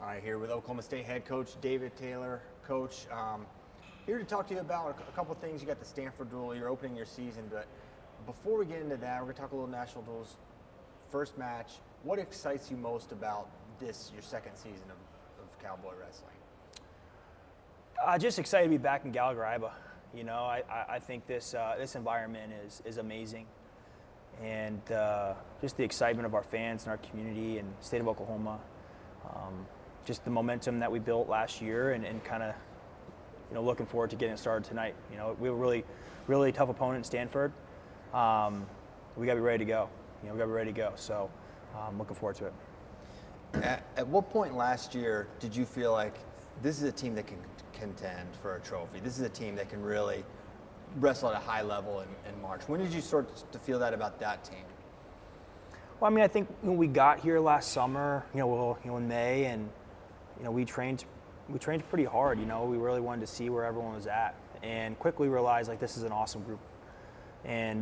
All right, here with Oklahoma State head coach David Taylor. Coach, here to talk to you about a couple of things. You got the Stanford duel. You're opening your season, but before we get into that, we're going to talk a little national duels. First match, what excites you most about this, your second season of Cowboy Wrestling? Just excited to be back in Gallagher, Iowa. You know, I think this environment is amazing. And just the excitement of our fans and our community and state of Oklahoma. Just the momentum that we built last year and kind of, you know, looking forward to getting started tonight. You know, we were really tough opponent in Stanford. We got to be ready to go. You know, we got to be ready to go. So I'm looking forward to it. At what point last year did you feel like this is a team that can contend for a trophy? This is a team that can really wrestle at a high level in March. When did you start to feel that about that team? Well, I mean, I think when we got here last summer, in May, and we trained pretty hard. You know, we really wanted to see where everyone was at, and quickly realized like this is an awesome group, and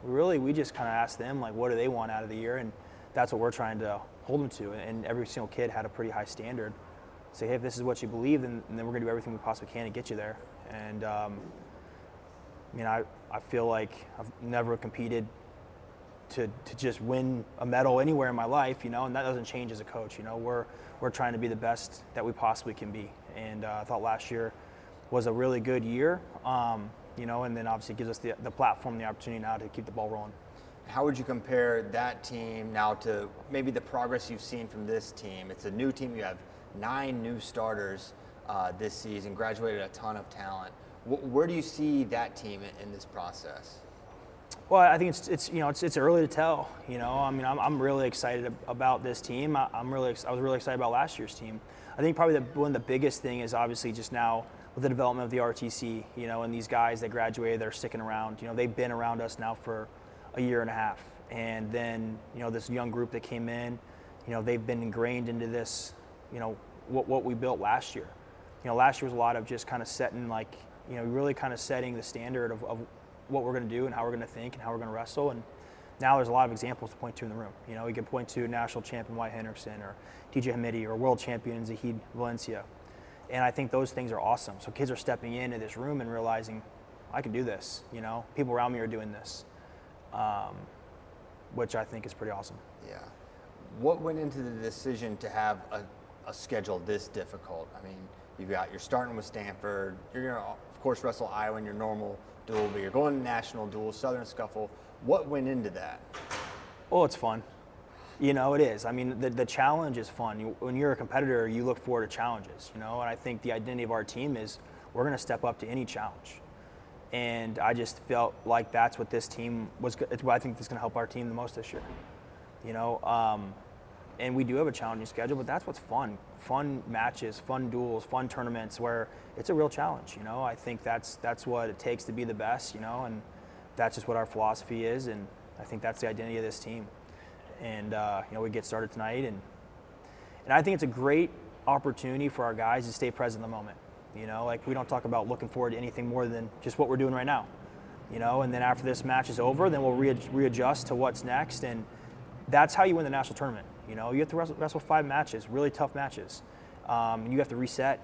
we just kind of asked them like, what do they want out of the year, and that's what we're trying to hold them to. And every single kid had a pretty high standard. Say, hey, if this is what you believe, then we're going to do everything we possibly can to get you there. And I feel like I've never competed to just win a medal anywhere in my life, and that doesn't change as a coach. You know, we're trying to be the best that we possibly can be. And I thought last year was a really good year, and then obviously it gives us the platform, the opportunity now to keep the ball rolling. How would you compare that team now to maybe the progress you've seen from this team? It's a new team. You have 9 new starters this season, graduated a ton of talent. Where do you see that team in this process? Well, I think it's early to tell. I'm really excited about this team. I was really excited about last year's team. I think probably one of the biggest thing is obviously just now with the development of the RTC. And these guys that graduated, they're sticking around. They've been around us now for a year and a half, and then this young group that came in, they've been ingrained into this. What we built last year. Last year was a lot of just kind of setting really kind of setting the standard of what we're going to do and how we're going to think and how we're going to wrestle. And now there's a lot of examples to point to in the room. We can point to national champion Wyatt Henderson or TJ Hamidi or world champion Zahid Valencia. And I think those things are awesome. So kids are stepping into this room and realizing, I can do this. People around me are doing this, which I think is pretty awesome. Yeah. What went into the decision to have a schedule this difficult? I mean, you're starting with Stanford. You're going to, of course, wrestle Iowa in your normal duel, but you're going to national duel, Southern Scuffle. What went into that? Well, it's fun. It is. I mean, the challenge is fun. When you're a competitor, you look forward to challenges, and I think the identity of our team is we're going to step up to any challenge. And I just felt like that's what this team was. It's what I think is going to help our team the most this year. And we do have a challenging schedule, but that's what's fun. Fun matches, fun duels, fun tournaments where it's a real challenge. I think that's what it takes to be the best, and that's just what our philosophy is, and I think that's the identity of this team. And, we get started tonight, and I think it's a great opportunity for our guys to stay present in the moment. We don't talk about looking forward to anything more than just what we're doing right now. And then after this match is over, then we'll readjust to what's next, and that's how you win the national tournament. You have to wrestle 5 matches, really tough matches. And you have to reset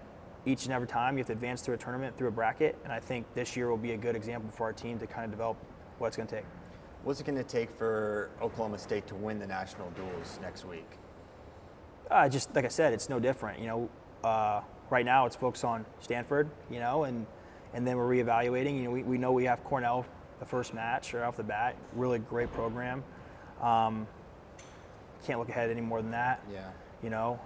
each and every time. You have to advance through a tournament, through a bracket. And I think this year will be a good example for our team to kind of develop what it's going to take. What's it going to take for Oklahoma State to win the national duels next week? Just like I said, it's no different. Right now it's focused on Stanford, and then we're reevaluating. We know we have Cornell the first match right off the bat. Really great program. Can't look ahead any more than that. Yeah.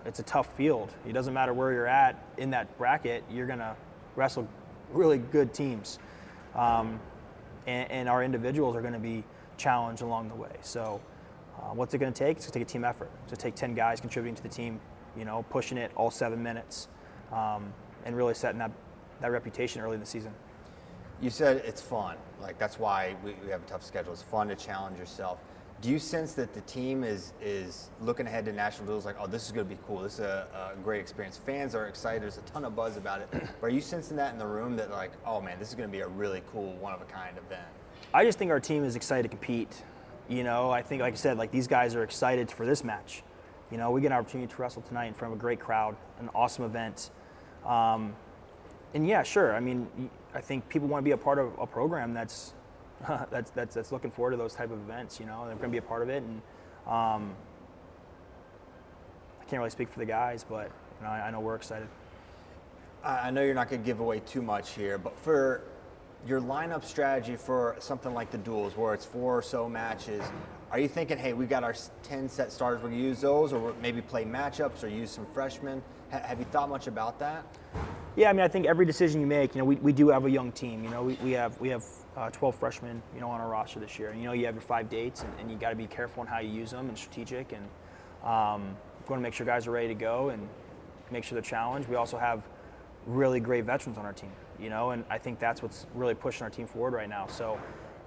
It's a tough field. It doesn't matter where you're at in that bracket, you're going to wrestle really good teams. And our individuals are going to be challenged along the way. So what's it going to take? It's going to take a team effort. It's going to take 10 guys contributing to the team, pushing it all 7 minutes, and really setting that reputation early in the season. You said it's fun. That's why we have a tough schedule. It's fun to challenge yourself. Do you sense that the team is looking ahead to national duels like, oh, this is going to be cool. This is a great experience. Fans are excited. There's a ton of buzz about it. But are you sensing that in the room that like, oh man, this is going to be a really cool, one-of-a-kind event? I just think our team is excited to compete. I think, like I said, these guys are excited for this match. You know, we get an opportunity to wrestle tonight in front of a great crowd, an awesome event. And yeah, sure. I mean, I think people want to be a part of a program that's that's looking forward to those type of events. You know, they're going to be a part of it. And I can't really speak for the guys, but you know, I know we're excited. I know you're not going to give away too much here, but for your lineup strategy for something like the duels, where it's 4 or so matches, are you thinking, hey, we got our 10 set starters, we're going to use those, or maybe play matchups or use some freshmen? Have you thought much about that? Yeah, I mean, I think every decision you make, you know, we do have a young team. You know, we have 12 freshmen, you know, on our roster this year. And, you know, you have your 5 dates, and you got to be careful on how you use them and strategic. And going to make sure guys are ready to go and make sure they're challenged. We also have really great veterans on our team, you know, and I think that's what's really pushing our team forward right now. So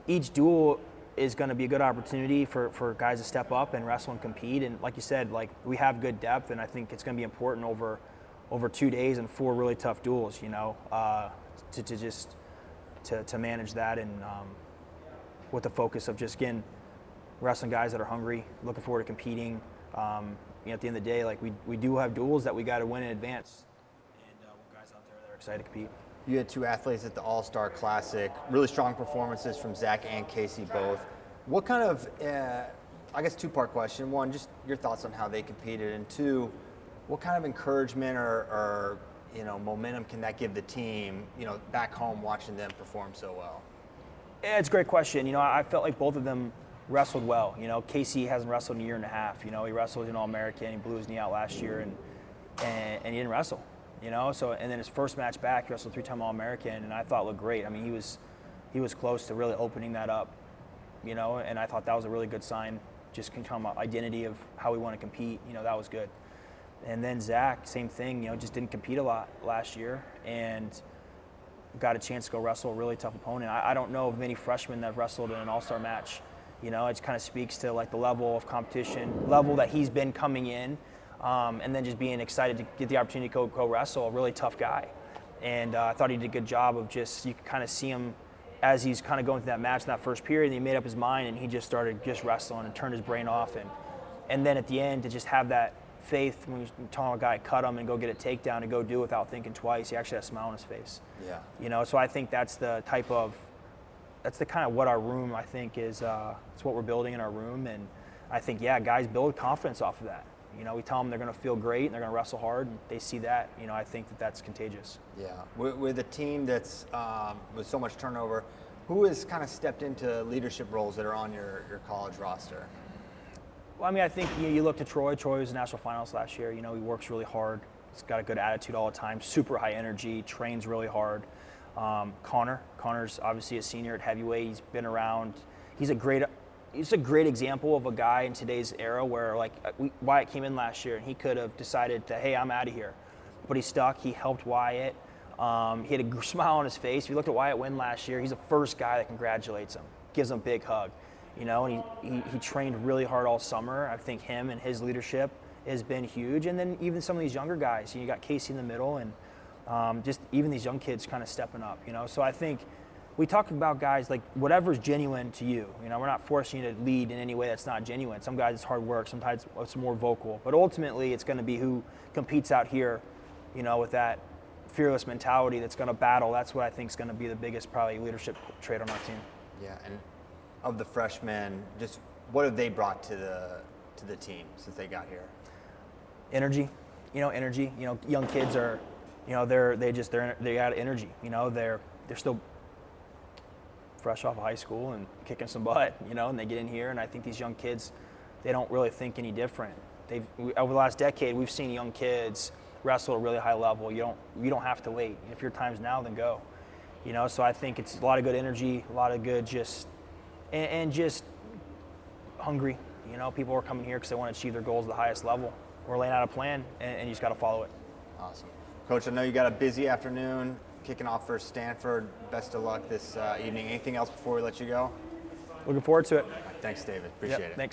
each duel is going to be a good opportunity for guys to step up and wrestle and compete. And like you said, like, we have good depth, and I think it's going to be important over 2 days and 4 really tough duels, you know, to manage that, and with the focus of just, again, wrestling guys that are hungry, looking forward to competing. You know, at the end of the day, like, we do have duels that we got to win in advance, and guys out there that are excited to compete. You had 2 athletes at the All-Star Classic, really strong performances from Zach and Casey both. What kind of, I guess 2-part question. 1, just your thoughts on how they competed, and 2, what kind of encouragement or you know, momentum can that give the team, you know, back home watching them perform so well? Yeah, it's a great question. You know, I felt like both of them wrestled well. You know, Casey hasn't wrestled in a year and a half. You know, he wrestled in All-American, he blew his knee out last year, and he didn't wrestle. You know, so, and then his first match back, he wrestled 3-time All-American, and I thought looked great. I mean, he was close to really opening that up, you know, and I thought that was a really good sign. Just can come up identity of how we want to compete. You know, that was good. And then Zach, same thing. You know, just didn't compete a lot last year, and got a chance to go wrestle a really tough opponent. I don't know of many freshmen that have wrestled in an All-Star match. You know, it kind of speaks to like the level of competition, level that he's been coming in. And then just being excited to get the opportunity to go wrestle a really tough guy. And I thought he did a good job of just, you could kind of see him as he's kind of going through that match in that first period, and he made up his mind, and he just started just wrestling and turned his brain off. And then at the end, to just have that faith when you're telling a guy, cut him and go get a takedown and go do it without thinking twice, he actually had a smile on his face. Yeah. You know, so I think that's the kind of what our room, I think, is, it's what we're building in our room. And I think, yeah, guys build confidence off of that. You know, we tell them they're going to feel great and they're going to wrestle hard, and they see that. You know, I think that's contagious. Yeah, with a team that's with so much turnover, who has kind of stepped into leadership roles that are on your college roster? Well, I mean, I think you look to Troy. Troy was in national finals last year. You know, he works really hard. He's got a good attitude all the time, super high energy, trains really hard. Connor's obviously a senior at heavyweight. He's been around. He's a great example of a guy in today's era where, like, Wyatt came in last year and he could have decided to, hey, I'm out of here. But he stuck. He helped Wyatt. He had a smile on his face. If you looked at Wyatt win last year, he's the first guy that congratulates him, gives him a big hug. You know, and he trained really hard all summer. I think him and his leadership has been huge. And then even some of these younger guys, you got Casey in the middle, and just even these young kids kind of stepping up, you know. So I think we talk about guys like whatever's genuine to you. You know, we're not forcing you to lead in any way that's not genuine. Some guys it's hard work, sometimes it's more vocal. But ultimately it's going to be who competes out here, you know, with that fearless mentality that's going to battle. That's what I think is going to be the biggest probably leadership trait on our team. Yeah, and of the freshmen, just what have they brought to the team since they got here? Energy. You know, young kids are, you know, they got energy. You know, they're still fresh off of high school and kicking some butt, you know, and they get in here, and I think these young kids, they don't really think any different. Over the last decade, we've seen young kids wrestle at a really high level. You don't have to wait. If your time's now, then go. You know, so I think it's a lot of good energy, a lot of good just hungry. You know, people are coming here because they want to achieve their goals at the highest level. We're laying out a plan, and you just got to follow it. Awesome. Coach, I know you got a busy afternoon kicking off for Stanford. Best of luck this evening. Anything else before we let you go? Looking forward to it. Thanks, David. Appreciate it. Thanks.